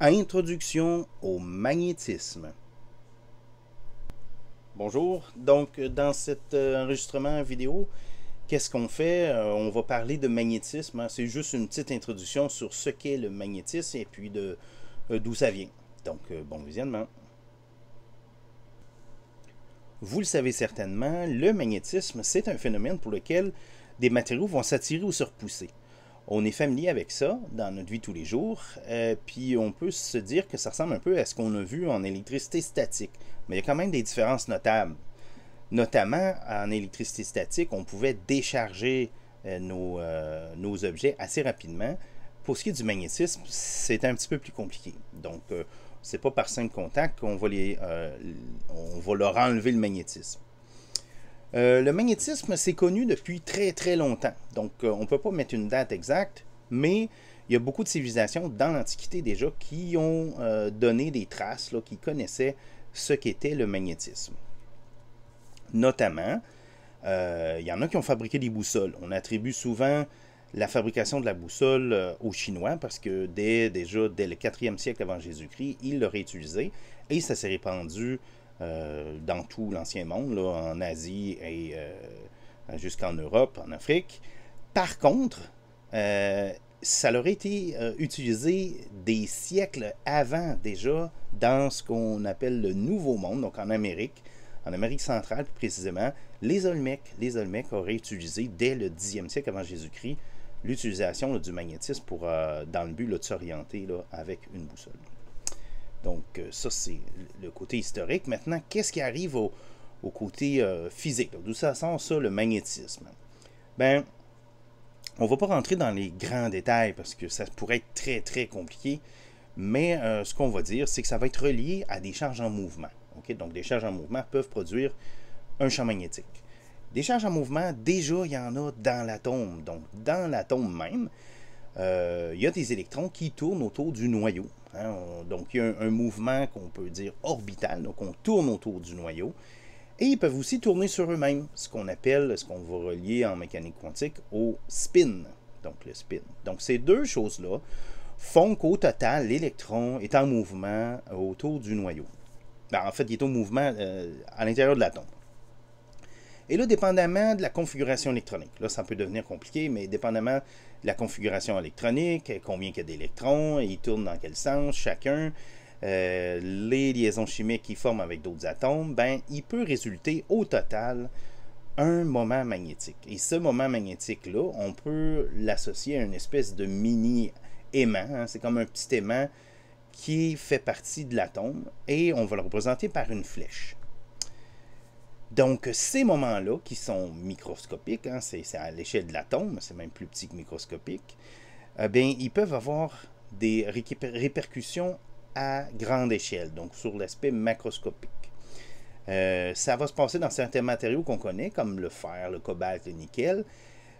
Introduction au magnétisme. Bonjour, donc dans cet enregistrement vidéo, qu'est-ce qu'on fait? On va parler de magnétisme, hein. C'est juste une petite introduction sur ce qu'est le magnétisme et puis d'où ça vient. Donc, bon visionnement. Vous le savez certainement, le magnétisme, c'est un phénomène pour lequel des matériaux vont s'attirer ou se repousser. On est familier avec ça dans notre vie tous les jours, puis on peut se dire que ça ressemble un peu à ce qu'on a vu en électricité statique. Mais il y a quand même des différences notables. Notamment, en électricité statique, on pouvait décharger nos objets assez rapidement. Pour ce qui est du magnétisme, c'est un petit peu plus compliqué. Donc, c'est pas par simple contact qu'on va, on va leur enlever le magnétisme. Le magnétisme, c'est connu depuis très très longtemps. Donc, on ne peut pas mettre une date exacte, mais il y a beaucoup de civilisations dans l'Antiquité déjà qui ont donné des traces, là, qui connaissaient ce qu'était le magnétisme. Notamment, il y en a qui ont fabriqué des boussoles. On attribue souvent la fabrication de la boussole aux Chinois parce que déjà dès le 4e siècle avant Jésus-Christ, ils l'auraient utilisé et ça s'est répandu dans tout l'ancien monde, là, en Asie et jusqu'en Europe, en Afrique. Par contre, ça aurait été utilisé des siècles avant déjà dans ce qu'on appelle le Nouveau Monde, donc en Amérique centrale plus précisément. Les Olmecs auraient utilisé dès le 10e siècle avant Jésus-Christ l'utilisation du magnétisme pour, dans le but là, de s'orienter là, avec une boussole. Donc, ça, c'est le côté historique. Maintenant, qu'est-ce qui arrive au côté physique? D'où ça sort, ça, le magnétisme? Ben, on ne va pas rentrer dans les grands détails parce que ça pourrait être très, très compliqué. Mais ce qu'on va dire, c'est que ça va être relié à des charges en mouvement. Okay? Donc, des charges en mouvement peuvent produire un champ magnétique. Des charges en mouvement, déjà, il y en a dans l'atome. Donc, dans l'atome même, il y a des électrons qui tournent autour du noyau. Hein? Donc, il y a un mouvement qu'on peut dire orbital, donc on tourne autour du noyau. Et ils peuvent aussi tourner sur eux-mêmes, ce qu'on appelle, ce qu'on va relier en mécanique quantique au spin. Donc, le spin. Donc, ces deux choses-là font qu'au total, l'électron est en mouvement autour du noyau. Ben, en fait, il est au mouvement à l'intérieur de l'atome. Et là, dépendamment de la configuration électronique, là, ça peut devenir compliqué, mais dépendamment de la configuration électronique, combien il y a d'électrons, ils tournent dans quel sens, chacun, les liaisons chimiques qu'ils forment avec d'autres atomes, ben, il peut résulter au total un moment magnétique. Et ce moment magnétique-là, on peut l'associer à une espèce de mini-aimant. Hein, c'est comme un petit aimant qui fait partie de l'atome et on va le représenter par une flèche. Donc, ces moments-là, qui sont microscopiques, hein, c'est à l'échelle de l'atome, c'est même plus petit que microscopique, bien, ils peuvent avoir des répercussions à grande échelle, donc sur l'aspect macroscopique. Ça va se passer dans certains matériaux qu'on connaît, comme le fer, le cobalt, le nickel,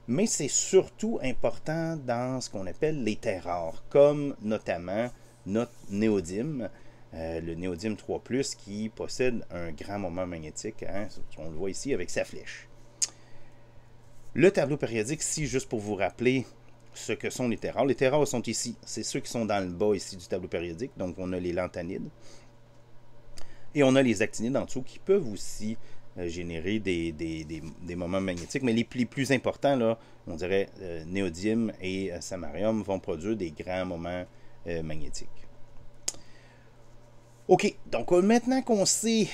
mais c'est surtout important dans ce qu'on appelle les terres rares, comme notamment notre néodyme, le néodyme 3+, qui possède un grand moment magnétique, hein, on le voit ici avec sa flèche. Le tableau périodique, ici, juste pour vous rappeler ce que sont les terres rares. Les terres rares sont ici, c'est ceux qui sont dans le bas ici du tableau périodique, donc on a les lanthanides. Et on a les actinides en dessous qui peuvent aussi générer des moments magnétiques, mais les plus importants, là, on dirait néodyme et samarium, vont produire des grands moments magnétiques. OK, donc maintenant qu'on sait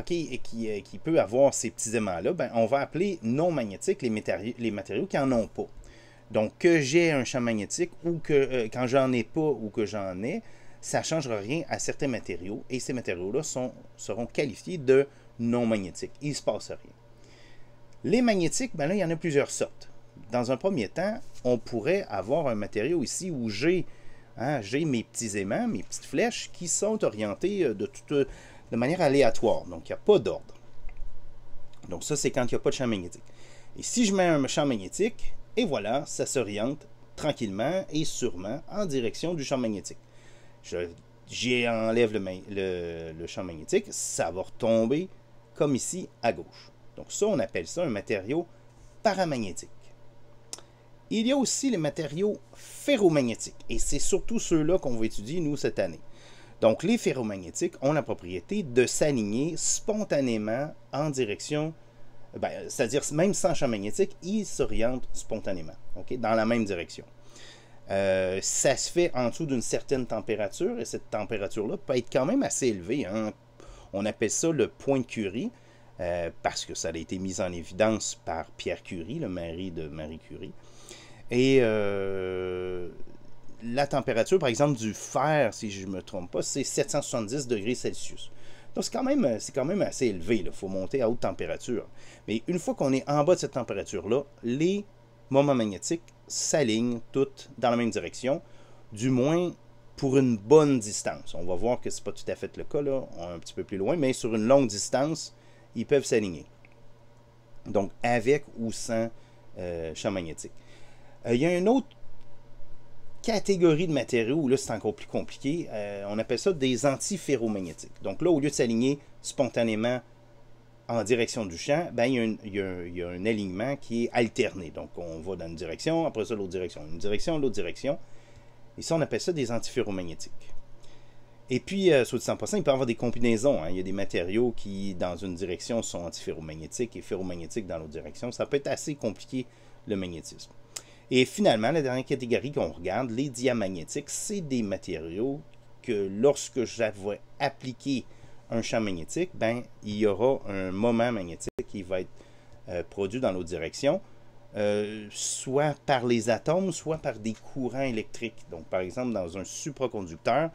qu'il peut avoir ces petits aimants-là, ben, on va appeler non magnétiques les matériaux qui n'en ont pas. Donc, que j'ai un champ magnétique ou que quand j'en ai pas ou que j'en ai, ça ne changera rien à certains matériaux et ces matériaux-là seront qualifiés de non magnétiques. Il ne se passe rien. Les magnétiques, ben là, il y en a plusieurs sortes. Dans un premier temps, on pourrait avoir un matériau ici où j'ai mes petits aimants, mes petites flèches qui sont orientées de manière aléatoire. Donc, il n'y a pas d'ordre. Donc, ça, c'est quand il n'y a pas de champ magnétique. Et si je mets un champ magnétique, et voilà, ça s'oriente tranquillement et sûrement en direction du champ magnétique. J'y enlève le champ magnétique, ça va retomber comme ici à gauche. Donc, ça, on appelle ça un matériau paramagnétique. Il y a aussi les matériaux ferromagnétiques, et c'est surtout ceux-là qu'on va étudier, nous, cette année. Donc, les ferromagnétiques ont la propriété de s'aligner spontanément en direction, c'est-à-dire même sans champ magnétique, ils s'orientent spontanément, okay, dans la même direction. Ça se fait en dessous d'une certaine température, et cette température-là peut être quand même assez élevée, hein. On appelle ça le point de Curie, parce que ça a été mis en évidence par Pierre Curie, le mari de Marie Curie. Et la température, par exemple, du fer, si je ne me trompe pas, c'est 770 degrés Celsius. Donc, c'est quand même assez élevé. Il faut monter à haute température. Mais une fois qu'on est en bas de cette température-là, les moments magnétiques s'alignent toutes dans la même direction, du moins pour une bonne distance. On va voir que ce n'est pas tout à fait le cas, là, un petit peu plus loin, mais sur une longue distance, ils peuvent s'aligner. Donc, avec ou sans champ magnétique. Il y a une autre catégorie de matériaux où là, c'est encore plus compliqué. On appelle ça des antiferromagnétiques. Donc là, au lieu de s'aligner spontanément en direction du champ, ben, il y a un alignement qui est alterné. Donc, on va dans une direction, après ça, l'autre direction. Une direction, l'autre direction. Et ça, on appelle ça des antiferromagnétiques. Et puis, soit dit en passant, il peut y avoir des combinaisons. Hein. Il y a des matériaux qui, dans une direction, sont antiferromagnétiques et ferromagnétiques dans l'autre direction. Ça peut être assez compliqué, le magnétisme. Et finalement, la dernière catégorie qu'on regarde, les diamagnétiques, c'est des matériaux que lorsque je vais appliquer un champ magnétique, ben, il y aura un moment magnétique qui va être produit dans l'autre direction, soit par les atomes, soit par des courants électriques. Donc, par exemple, dans un supraconducteur,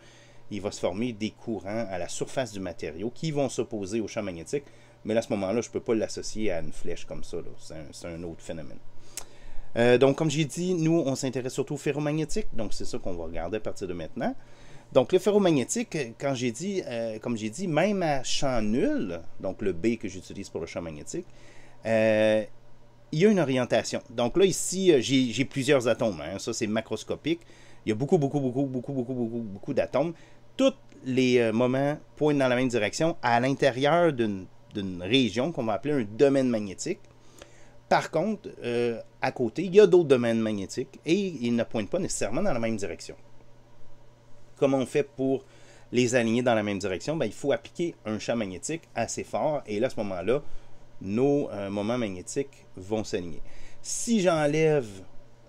il va se former des courants à la surface du matériau qui vont s'opposer au champ magnétique. Mais là, à ce moment-là, je ne peux pas l'associer à une flèche comme ça. C'est un autre phénomène. Donc, comme j'ai dit, nous, on s'intéresse surtout au ferromagnétique. Donc, c'est ça qu'on va regarder à partir de maintenant. Donc, le ferromagnétique, comme j'ai dit, même à champ nul, donc le B que j'utilise pour le champ magnétique, il y a une orientation. Donc là, ici, j'ai plusieurs atomes. Hein. Ça, c'est macroscopique. Il y a beaucoup d'atomes. Tous les moments pointent dans la même direction à l'intérieur d'une région qu'on va appeler un domaine magnétique. Par contre, à côté, il y a d'autres domaines magnétiques et ils ne pointent pas nécessairement dans la même direction. Comment on fait pour les aligner dans la même direction? Ben, il faut appliquer un champ magnétique assez fort et là, à ce moment-là, nos moments magnétiques vont s'aligner. Si j'enlève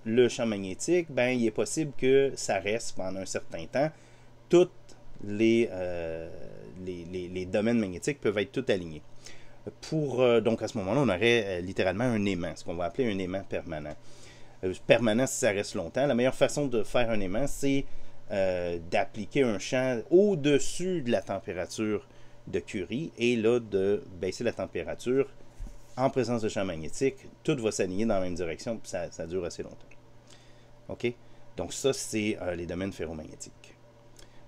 le champ magnétique, ben, il est possible que ça reste pendant un certain temps. Tous les domaines magnétiques peuvent être tous alignés. Donc, à ce moment-là, on aurait littéralement un aimant, ce qu'on va appeler un aimant permanent. Permanent si ça reste longtemps. La meilleure façon de faire un aimant, c'est d'appliquer un champ au-dessus de la température de Curie et là, de baisser la température en présence de champ magnétique. Tout va s'aligner dans la même direction, puis ça dure assez longtemps. OK? Donc, ça, c'est les domaines ferromagnétiques.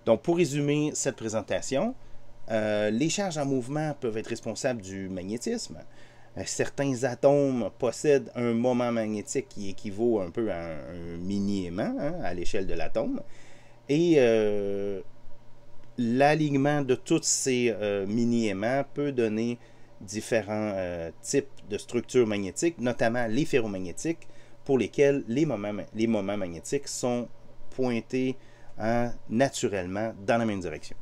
Donc, pour résumer cette présentation, les charges en mouvement peuvent être responsables du magnétisme. Certains atomes possèdent un moment magnétique qui équivaut un peu à un mini-aimant, hein, à l'échelle de l'atome. Et l'alignement de tous ces mini-aimants peut donner différents types de structures magnétiques, notamment les ferromagnétiques, pour lesquels les moments magnétiques sont pointés naturellement dans la même direction.